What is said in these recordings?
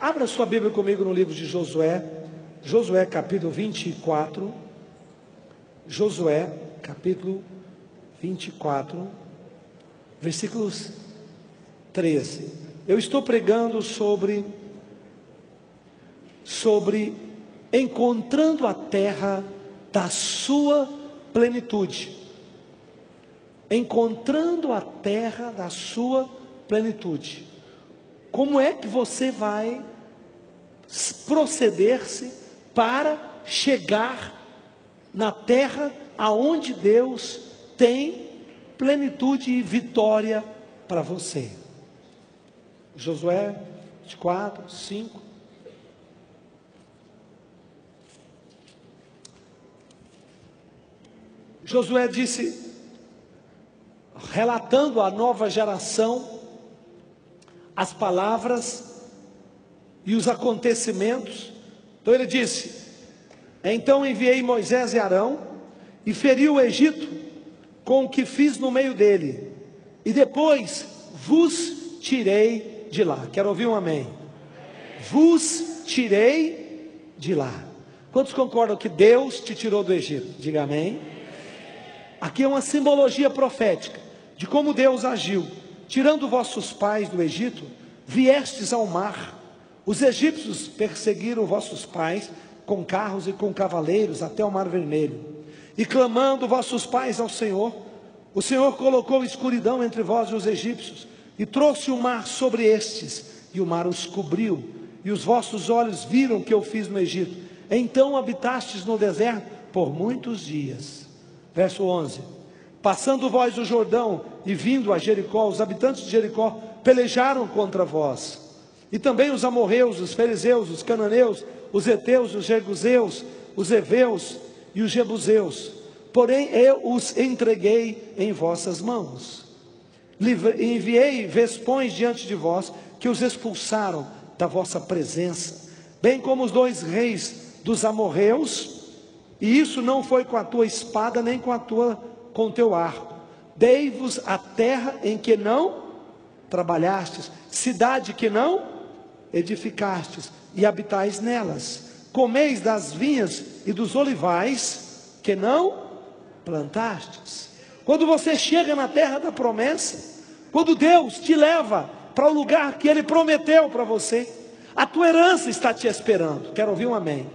Abra sua Bíblia comigo no livro de Josué, Josué capítulo 24, Josué capítulo 24, versículos 13. Eu estou pregando sobre encontrando a terra da sua plenitude. Encontrando a terra da sua plenitude. Como é que você vai proceder-se para chegar na terra aonde Deus tem plenitude e vitória para você? Josué 24, 5. Josué disse, relatando à nova geração as palavras e os acontecimentos. Então ele disse: então enviei Moisés e Arão e feri o Egito com o que fiz no meio dele, e depois vos tirei de lá. Quero ouvir um amém? Vos tirei de lá. Quantos concordam que Deus te tirou do Egito? Diga amém. Aqui é uma simbologia profética de como Deus agiu. Tirando vossos pais do Egito, viestes ao mar. Os egípcios perseguiram vossos pais com carros e com cavaleiros até o mar vermelho. E clamando vossos pais ao Senhor, o Senhor colocou escuridão entre vós e os egípcios, e trouxe o mar sobre estes, e o mar os cobriu, e os vossos olhos viram o que eu fiz no Egito. Então habitastes no deserto por muitos dias. Verso 11. Passando vós o Jordão e vindo a Jericó, os habitantes de Jericó pelejaram contra vós. E também os amorreus, os fariseus, os cananeus, os heteus, os jebuseus, os heveus e os jebuseus. Porém eu os entreguei em vossas mãos. Enviei vespões diante de vós, que os expulsaram da vossa presença, bem como os 2 reis dos amorreus. E isso não foi com a tua espada, nem com o teu arco. Dei-vos a terra em que não trabalhastes, cidade que não edificastes, e habitais nelas. Comeis das vinhas e dos olivais que não plantastes. Quando você chega na terra da promessa, quando Deus te leva para o lugar que Ele prometeu para você, a tua herança está te esperando. Quero ouvir um amém?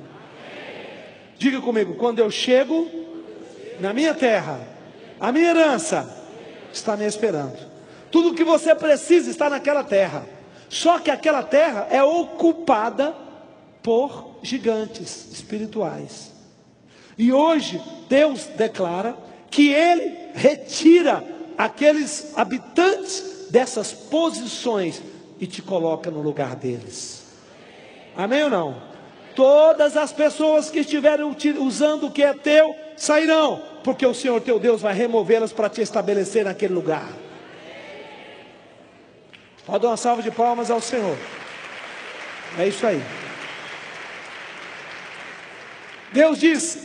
Diga comigo: quando eu chego na minha terra, a minha herança está me esperando. Tudo o que você precisa está naquela terra. Só que aquela terra é ocupada por gigantes espirituais. E hoje Deus declara que Ele retira aqueles habitantes dessas posições e te coloca no lugar deles. Amém ou não? Todas as pessoas que estiverem usando o que é teu, sairão, porque o Senhor teu Deus vai removê-las para te estabelecer naquele lugar. Pode dar uma salva de palmas ao Senhor. É isso aí. Deus diz,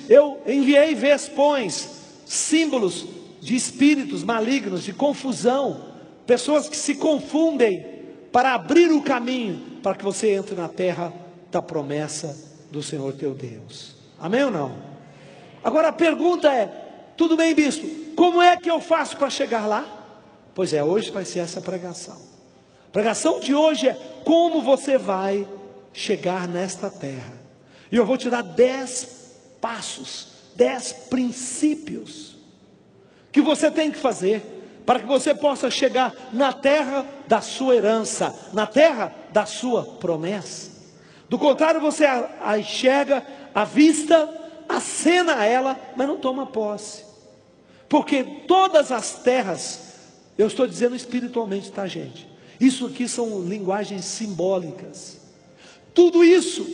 eu enviei vespões, símbolos de espíritos malignos, de confusão, pessoas que se confundem, para abrir o caminho, para que você entre na terra da promessa do Senhor teu Deus. Amém ou não? Agora a pergunta é: tudo bem, bispo, como é que eu faço para chegar lá? Pois é, hoje vai ser essa pregação. A pregação de hoje é como você vai chegar nesta terra. E eu vou te dar 10 passos, 10 princípios que você tem que fazer para que você possa chegar na terra da sua herança, na terra da sua promessa. Do contrário, você a enxerga, avista, acena a ela, mas não toma posse. Porque todas as terras, eu estou dizendo espiritualmente, tá, gente? Isso aqui são linguagens simbólicas. Tudo isso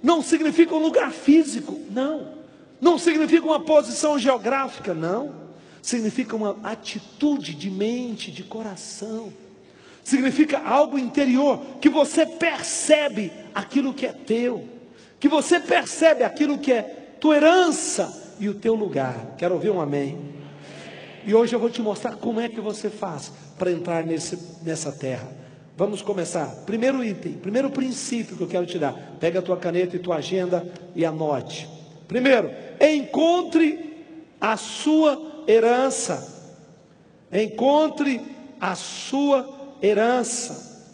não significa um lugar físico, não. Não significa uma posição geográfica, não. Significa uma atitude de mente, de coração. Significa algo interior, que você percebe aquilo que é teu, que você percebe aquilo que é tua herança e o teu lugar. Quero ouvir um amém? E hoje eu vou te mostrar como é que você faz para entrar nessa terra. Vamos começar. Primeiro item, primeiro princípio que eu quero te dar. Pega a tua caneta e tua agenda e anote. Primeiro, encontre a sua herança. Encontre a sua herança.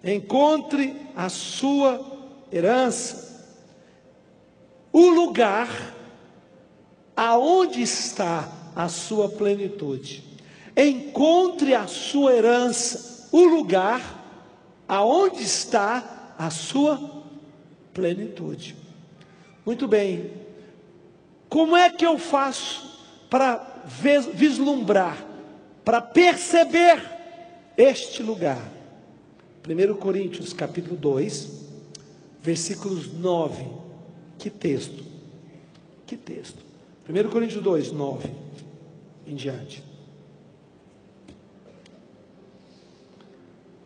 Encontre a sua herança. O lugar aonde está a sua plenitude. Encontre a sua herança. O lugar aonde está a sua plenitude. Muito bem. Como é que eu faço para vislumbrar, para perceber este lugar? 1 Coríntios capítulo 2, versículos 9. Que texto? Que texto? 1 Coríntios 2, 9 em diante.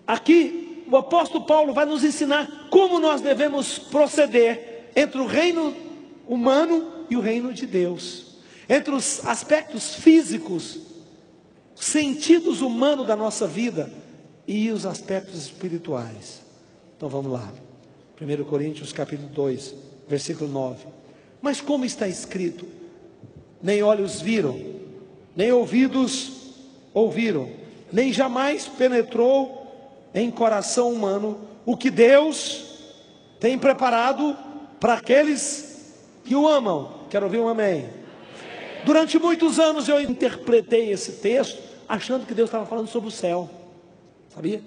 Aqui o apóstolo Paulo vai nos ensinar como nós devemos proceder entre o reino humano e o reino de Deus, entre os aspectos físicos, sentidos humanos da nossa vida e os aspectos espirituais. Então vamos lá, 1 Coríntios capítulo 2, versículo 9. Mas como está escrito: nem olhos viram, nem ouvidos ouviram, nem jamais penetrou em coração humano o que Deus tem preparado para aqueles que o amam. Quero ouvir um amém. Durante muitos anos eu interpretei esse texto achando que Deus estava falando sobre o céu, sabia?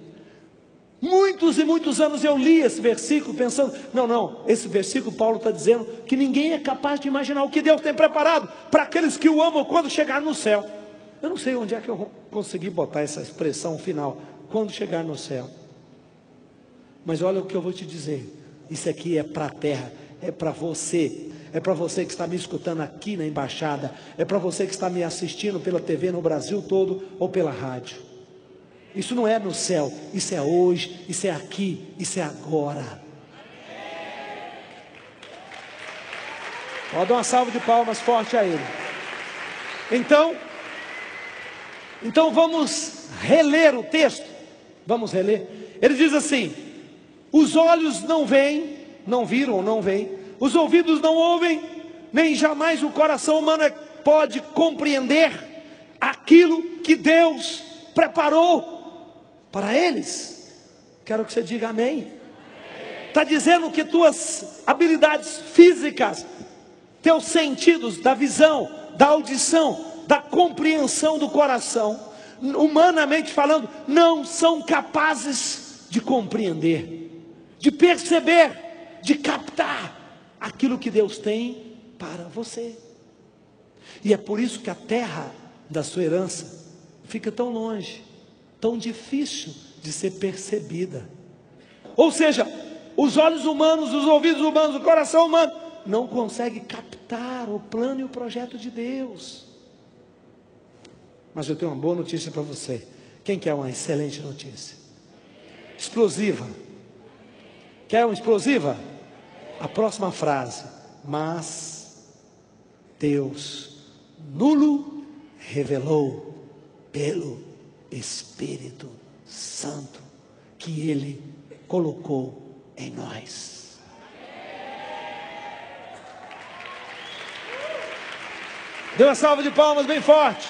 Muitos e muitos anos eu li esse versículo pensando, não, esse versículo Paulo está dizendo que ninguém é capaz de imaginar o que Deus tem preparado para aqueles que o amam quando chegar no céu. Eu não sei onde é que eu consegui botar essa expressão final, quando chegar no céu. Mas olha o que eu vou te dizer, isso aqui é para a terra, é para você. É para você que está me escutando aqui na embaixada, é para você que está me assistindo pela TV no Brasil todo ou pela rádio. Isso não é no céu, isso é hoje, isso é aqui, isso é agora. Pode dar uma salva de palmas forte a ele. Então vamos reler o texto. Vamos reler. Ele diz assim: os olhos não veem, não viram ou não veem, os ouvidos não ouvem, nem jamais o coração humano pode compreender aquilo que Deus preparou para eles. Quero que você diga amém. Está dizendo que tuas habilidades físicas, teus sentidos da visão, da audição, da compreensão do coração, humanamente falando, não são capazes de compreender, de perceber, de captar aquilo que Deus tem para você. E é por isso que a terra da sua herança fica tão longe, tão difícil de ser percebida. Ou seja, os olhos humanos, os ouvidos humanos, o coração humano não consegue captar o plano e o projeto de Deus. Mas eu tenho uma boa notícia para você. Quem quer uma excelente notícia? Explosiva. Quer uma explosiva? A próxima frase: mas Deus nulo revelou pelo Espírito Santo que Ele colocou em nós. Dê uma salva de palmas bem forte.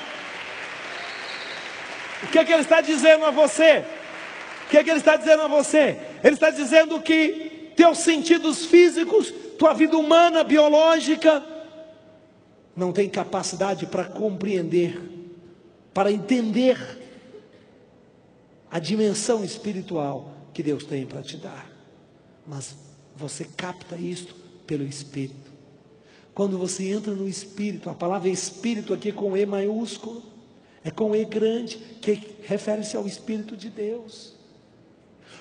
O que é que ele está dizendo a você? O que é que ele está dizendo a você? Ele está dizendo que teus sentidos físicos, tua vida humana, biológica, não tem capacidade para compreender, para entender a dimensão espiritual que Deus tem para te dar. Mas você capta isto pelo Espírito. Quando você entra no Espírito, a palavra Espírito aqui com E maiúsculo, é com E grande, que refere-se ao Espírito de Deus.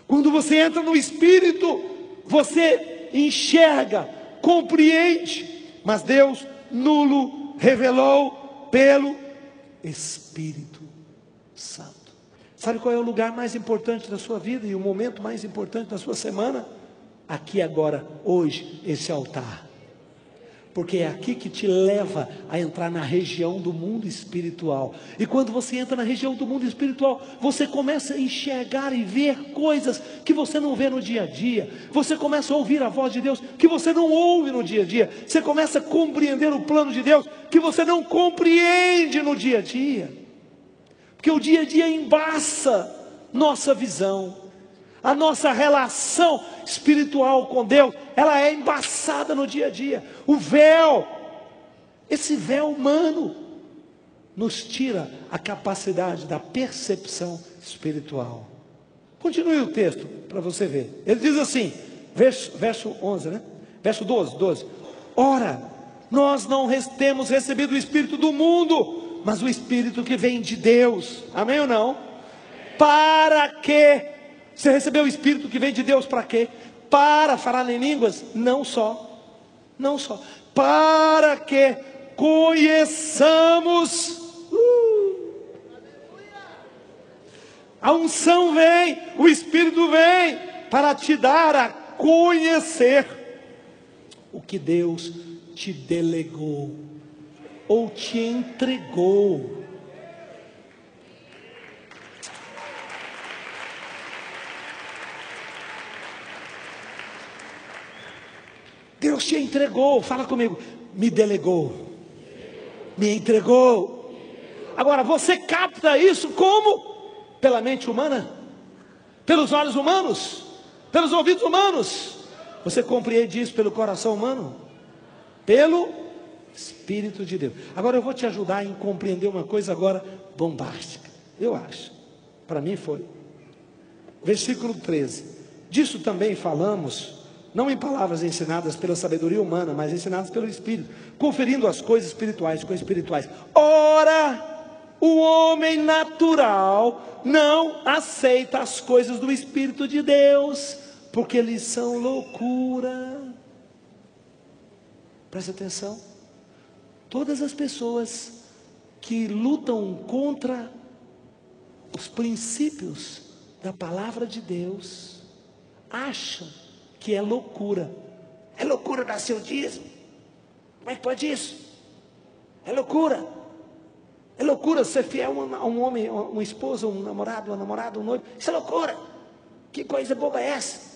Quando você entra no Espírito, você enxerga, compreende, mas Deus nulo revelou pelo Espírito Santo. Sabe qual é o lugar mais importante da sua vida e o momento mais importante da sua semana? Aqui agora, hoje, esse altar. porque é aqui que te leva a entrar na região do mundo espiritual. E quando você entra na região do mundo espiritual, você começa a enxergar e ver coisas que você não vê no dia a dia. Você começa a ouvir a voz de Deus que você não ouve no dia a dia. Você começa a compreender o plano de Deus que você não compreende no dia a dia. Porque o dia a dia embaça nossa visão. A nossa relação espiritual com Deus, ela é embaçada no dia a dia. O véu, esse véu humano, nos tira a capacidade da percepção espiritual. Continue o texto para você ver. Ele diz assim, verso 11, né? Verso 12. Ora, nós não temos recebido o Espírito do mundo, mas o Espírito que vem de Deus. Amém ou não? Para que... Você recebeu o Espírito que vem de Deus para quê? Para falar em línguas? Não só. Para que conheçamos. A unção vem, o Espírito vem para te dar a conhecer o que Deus te delegou ou te entregou. Deus te entregou, fala comigo, me delegou, me entregou. Agora você capta isso como? Pela mente humana, pelos olhos humanos, pelos ouvidos humanos. Você compreende isso pelo coração humano? Pelo Espírito de Deus. Agora eu vou te ajudar em compreender uma coisa agora bombástica, eu acho, para mim foi. Versículo 13, disso também falamos, não em palavras ensinadas pela sabedoria humana, mas ensinadas pelo Espírito, conferindo as coisas espirituais com espirituais. Ora, o homem natural não aceita as coisas do Espírito de Deus, porque eles são loucura. Presta atenção. Todas as pessoas que lutam contra os princípios da palavra de Deus, acham que é loucura. É loucura dar seu dízimo? Como é que pode isso? É loucura. É loucura ser fiel a um homem, a uma esposa, um namorado, uma namorada, um noivo. Isso é loucura. Que coisa boba é essa?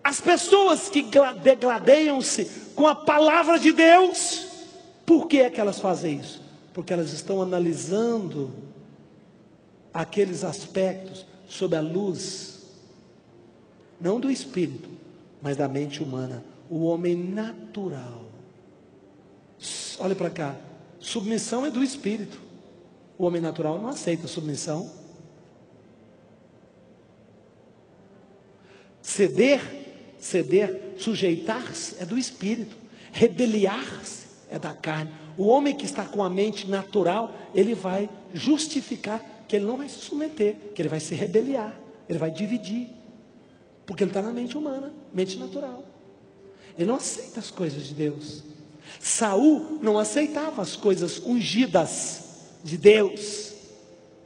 As pessoas que degladeiam-se com a palavra de Deus, por que é que elas fazem isso? Porque elas estão analisando aqueles aspectos sob a luz não do espírito, mas da mente humana. O homem natural. Olha para cá. Submissão é do espírito. O homem natural não aceita submissão. Ceder, sujeitar-se é do espírito. Rebeliar-se é da carne. O homem que está com a mente natural, ele vai justificar que ele não vai se submeter, que ele vai se rebeliar, ele vai dividir. Porque ele está na mente humana, mente natural. Ele não aceita as coisas de Deus. Saul não aceitava as coisas ungidas de Deus,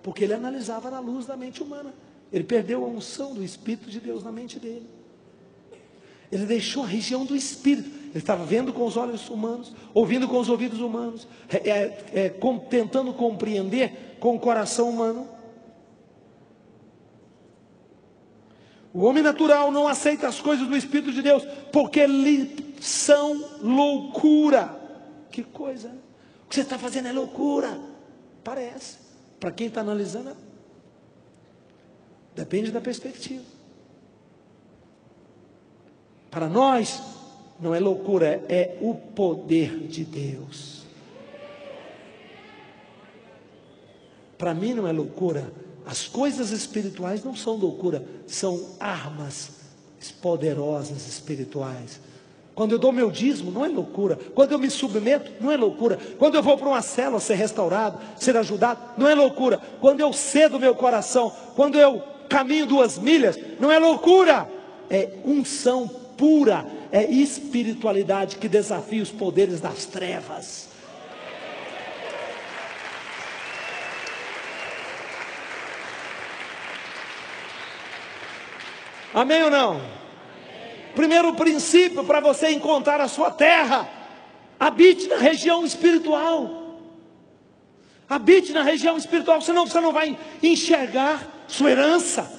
porque ele analisava na luz da mente humana. Ele perdeu a unção do Espírito de Deus na mente dele. Ele deixou a região do Espírito. Ele estava vendo com os olhos humanos, ouvindo com os ouvidos humanos, tentando compreender com o coração humano. O homem natural não aceita as coisas do Espírito de Deus, porque lhe são loucura. Que coisa, né? O que você está fazendo é loucura. Parece. Para quem está analisando, depende da perspectiva. Para nós, não é loucura, é o poder de Deus. Para mim não é loucura. As coisas espirituais não são loucura, são armas poderosas espirituais. Quando eu dou meu dízimo, não é loucura. Quando eu me submeto, não é loucura. Quando eu vou para uma célula ser restaurado, ser ajudado, não é loucura. Quando eu cedo meu coração, quando eu caminho 2 milhas, não é loucura. É unção pura, é espiritualidade que desafia os poderes das trevas. Amém ou não? Primeiro princípio para você encontrar a sua terra Habite na região espiritual. Habite na região espiritual, senão você não vai enxergar sua herança.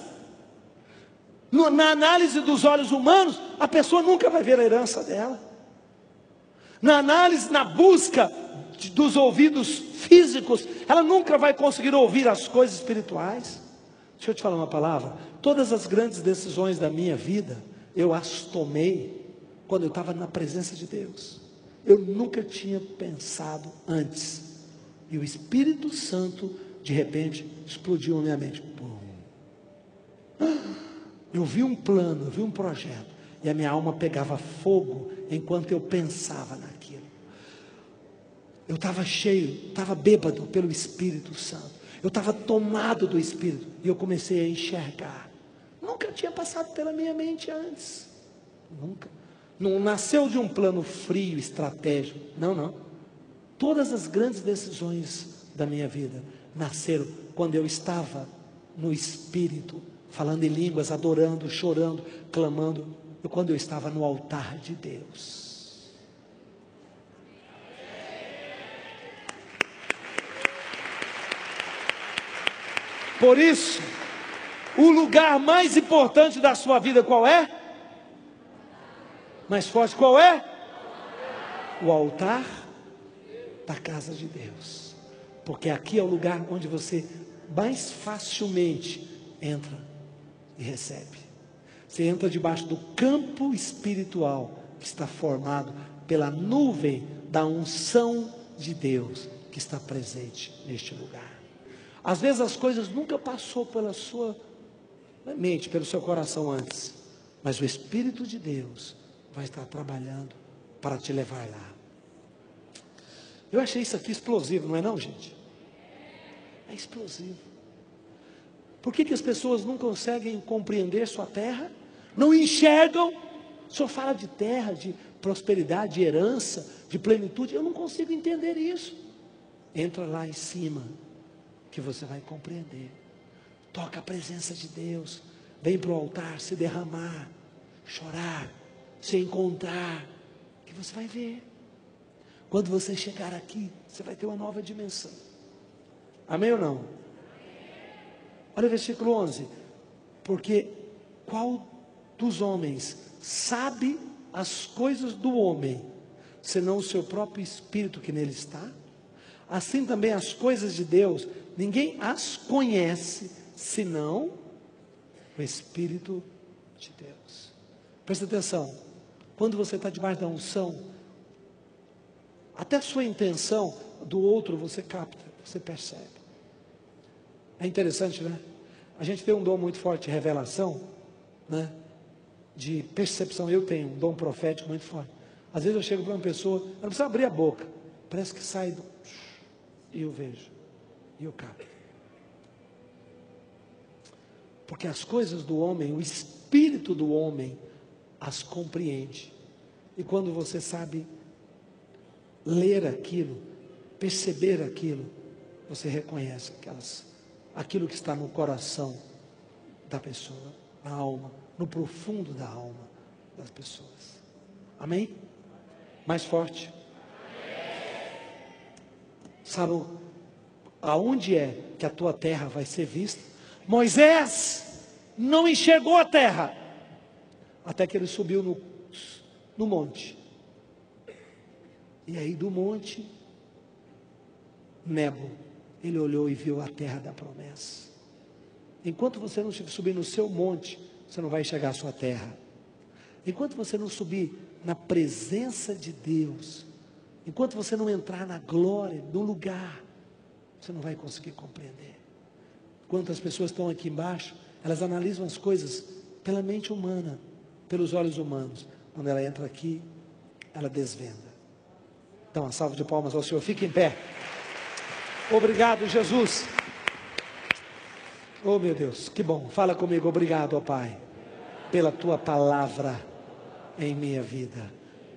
Na análise dos olhos humanos, a pessoa nunca vai ver a herança dela. Na análise, na busca dos ouvidos físicos, ela nunca vai conseguir ouvir as coisas espirituais. Deixa eu te falar uma palavra. Todas as grandes decisões da minha vida, eu as tomei quando eu estava na presença de Deus. Eu nunca tinha pensado antes. E o Espírito Santo, de repente, explodiu na minha mente. Eu vi um plano, eu vi um projeto. E a minha alma pegava fogo enquanto eu pensava naquilo. Eu estava cheio, estava bêbado pelo Espírito Santo. Eu estava tomado do Espírito. E eu comecei a enxergar. Nunca tinha passado pela minha mente antes. Nunca. Não nasceu de um plano frio, estratégico. Não. Todas as grandes decisões da minha vida nasceram quando eu estava no Espírito, falando em línguas, adorando, chorando, clamando, e quando eu estava no altar de Deus. Por isso, o lugar mais importante da sua vida qual é? Mais forte, qual é? O altar da casa de Deus. Porque aqui é o lugar onde você mais facilmente entra e recebe. Você entra debaixo do campo espiritual que está formado pela nuvem da unção de Deus que está presente neste lugar. Às vezes as coisas nunca passou pela sua mente, pelo seu coração antes, mas o Espírito de Deus vai estar trabalhando para te levar lá. Eu achei isso aqui explosivo, não é não, gente? É explosivo. Por que as pessoas não conseguem compreender sua terra? Não enxergam? O senhor fala de terra, de prosperidade, de herança, de plenitude. Eu não consigo entender isso. Entra lá em cima, que você vai compreender. Toca a presença de Deus. Vem para o altar, se derramar, chorar, se encontrar, que você vai ver. Quando você chegar aqui, você vai ter uma nova dimensão. Amém ou não? Olha o versículo 11. Porque qual dos homens sabe as coisas do homem, senão o seu próprio espírito que nele está? Assim também as coisas de Deus, ninguém as conhece, senão o Espírito de Deus. Presta atenção. Quando você está debaixo da unção, até a sua intenção do outro você capta, você percebe. É interessante, né? A gente tem um dom muito forte de revelação, né? De percepção. Eu tenho um dom profético muito forte. Às vezes eu chego para uma pessoa, ela não precisa abrir a boca, parece que sai do... e eu vejo, e eu capto. Porque as coisas do homem, o espírito do homem as compreende. E quando você sabe ler aquilo, perceber aquilo, você reconhece aquilo que está no coração da pessoa, na alma, no profundo da alma das pessoas. Amém? Mais forte. Sabe aonde é que a tua terra vai ser vista? Moisés não enxergou a terra até que ele subiu no monte. E aí do monte Nebo, ele olhou e viu a terra da promessa. Enquanto você não subir no seu monte, você não vai enxergar a sua terra. Enquanto você não subir na presença de Deus, enquanto você não entrar na glória, no lugar, você não vai conseguir compreender. Quantas pessoas estão aqui embaixo, elas analisam as coisas pela mente humana, pelos olhos humanos. Quando ela entra aqui, ela desvenda. Então, uma salva de palmas ao Senhor. Fique em pé. Obrigado, Jesus. Oh, meu Deus, que bom. Fala comigo. Obrigado, ó Pai, pela Tua palavra em minha vida.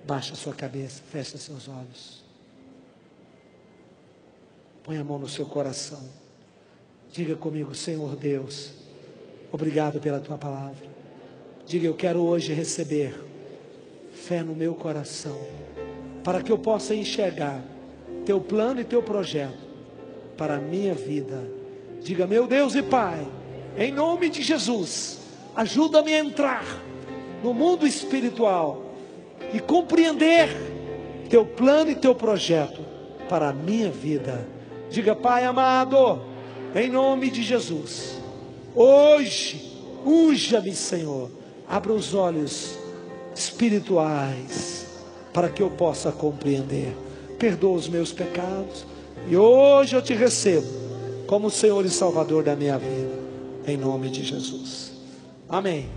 Baixa a sua cabeça, fecha seus olhos. Põe a mão no seu coração. Diga comigo: Senhor Deus, obrigado pela Tua palavra. Diga: eu quero hoje receber fé no meu coração, para que eu possa enxergar teu plano e teu projeto para a minha vida. Diga: meu Deus e Pai, em nome de Jesus, ajuda-me a entrar no mundo espiritual e compreender teu plano e teu projeto para a minha vida. Diga: Pai amado, em nome de Jesus, hoje, unja-me, Senhor, abra os olhos espirituais para que eu possa compreender. Perdoa os meus pecados e hoje eu te recebo como Senhor e Salvador da minha vida, em nome de Jesus. Amém.